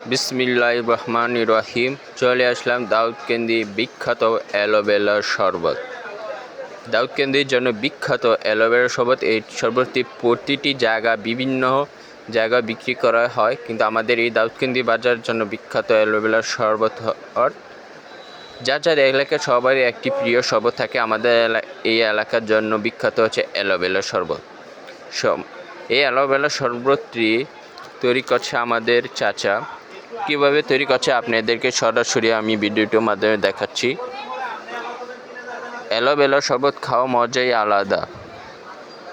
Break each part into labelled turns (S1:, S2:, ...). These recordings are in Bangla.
S1: বিসমিল্লাহির রহমানির রহিম। চলে আসলাম দাউদকান্দি বিখ্যাত অ্যালোভেরার শরবত। দাউদকান্দির জন্য বিখ্যাত অ্যালোভেরার শরবত। এই শরবতটি প্রতিটি বিভিন্ন জায়গায় বিক্রি করা হয়, কিন্তু আমাদের এই দাউদকান্দি বাজারের জন্য বিখ্যাত অ্যালোভেরার শরবত। যার এলাকার সবারই একটি প্রিয় শরবত থাকে। আমাদের এই এলাকার জন্য বিখ্যাত হচ্ছে অ্যালোভেরার শরবত। এই অ্যালোভেরার শরবতটি তৈরি করছে আমাদের চাচা। কীভাবে তৈরি করছে আপনাদেরকে সরাসরি আমি ভিডিওটির মাধ্যমে দেখাচ্ছি। অ্যালোভেরার শরবত খাওয়া মজাই আলাদা।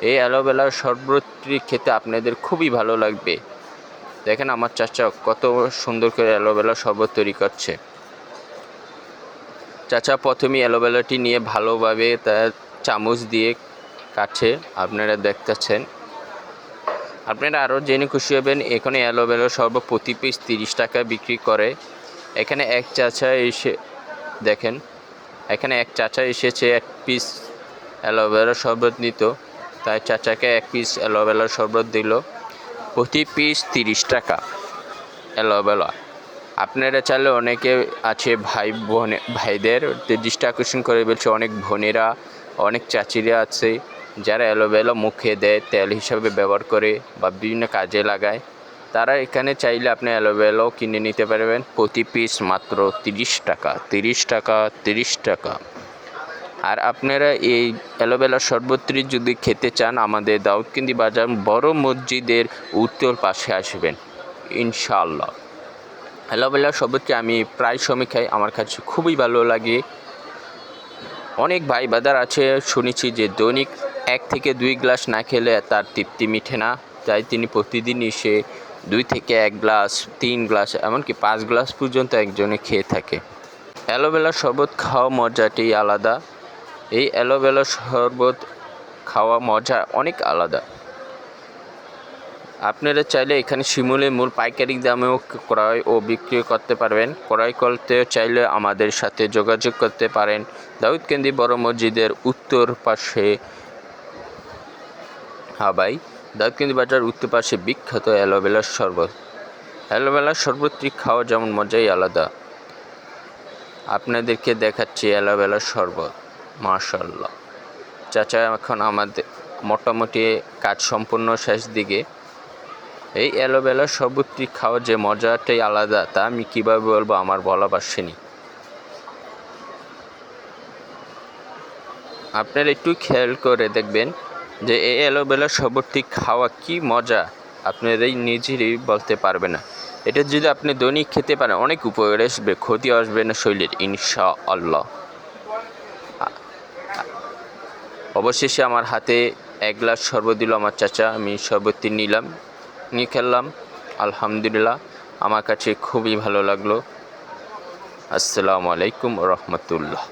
S1: এই অ্যালোভেরার শরবতটি খেতে আপনাদের খুবই ভালো লাগবে। দেখেন আমার চাচা কত সুন্দর করে অ্যালোভেরার শরবত তৈরি করছে। চাচা প্রথমেই অ্যালোভেরাটি নিয়ে ভালোভাবে তার চামচ দিয়ে কাটছে, আপনারা দেখতেছেন। আপনারা আরও জেনে খুশি হবেন, এখানে অ্যালোভেরার শরবত প্রতি পিস 30 টাকা বিক্রি করে। এখানে এক চাচা এসেছে 1 পিস অ্যালোভেরার শরবত নিত, তাই চাচাকে 1 পিস অ্যালোভেরার শরবত দিল। প্রতি পিস 30 টাকা অ্যালোভেরা। আপনারা চাইলে অনেকে আছে ভাইদের দৃষ্টি আকর্ষণ করে বলছে, অনেক বোনেরা অনেক চাচিরা আছে যারা অ্যালোভেরা মুখে দেয়, তেল হিসাবে ব্যবহার করে বা বিভিন্ন কাজে লাগায়। তারা এখানে চাইলে আপনি অ্যালোভেরাও কিনে নিতে পারবেন। প্রতি পিস মাত্র 30 টাকা 30 টাকা 30 টাকা। আর আপনারা এই অ্যালোভেরার শরবতটি যদি খেতে চান, আমাদের দাউদকান্দি বাজার বড় মসজিদের উত্তর পাশে আসবেন ইনশাআল্লাহ। অ্যালোভেরার শরবতটি আমি প্রায় সময় খাই, আমার কাছে খুবই ভালো লাগে। অনেক ভাই বাজার আছে শুনেছি যে দৈনিক 1 থেকে 2 গ্লাস না খেলে তার তৃপ্তি মিটে না, তাই তিনি প্রতিদিন এসে 2 থেকে 1 গ্লাস 3 গ্লাস এমনকি 5 গ্লাস পর্যন্ত একজনে খেয়ে থাকে। অ্যালোভেরার শরবত খাওয়া মজাটি আলাদা। এই অ্যালোভেরার শরবত খাওয়া মজা অনেক আলাদা। আপনারা চাইলে এখানে শিমুলের মূল পাইকারি দামেও ক্রয় ও বিক্রি করতে পারবেন। ক্রয় করতে চাইলে আমাদের সাথে যোগাযোগ করতে পারেন। দাউদকান্দি বড় মসজিদের উত্তর পাশে, দাউদকান্দি বাজার উত্তর পাশে বিখ্যাত অ্যালোভেরার শরবত। অ্যালোভেরার শরবতটি খাওয়া যেমন মজাই আলাদা। আপনাদেরকে দেখাচ্ছি অ্যালোভেরার শরবত। মাশাআল্লাহ, চাচা এখন আমাদের মোটামুটি কাজ সম্পূর্ণ শেষ দিকে। এই অ্যালোভেরার শরবতটি খাওয়ার যে মজাটাই আলাদা, তা আমি কীভাবে বলবো, আমার বলা পারছিনি। আপনারা একটু খেয়াল করে দেখবেন যে এই অ্যালোভেরার শরবতটি খাওয়া কি মজা, আপনারাই নিজেরই বলতে পারবে না। এটা যদি আপনি দৈনিক খেতে পারেন, অনেক উপকারে আসবে, ক্ষতি আসবে না শরীরের ইনশাআল্লাহ। অবশেষে আমার হাতে 1 গ্লাস শরবত দিল আমার চাচা। আমি শরবতটি নিয়ে খেলাম। আলহামদুলিল্লাহ, আমার কাছে খুবই ভালো লাগলো। আসসালামু আলাইকুম রহমতুল্লাহ।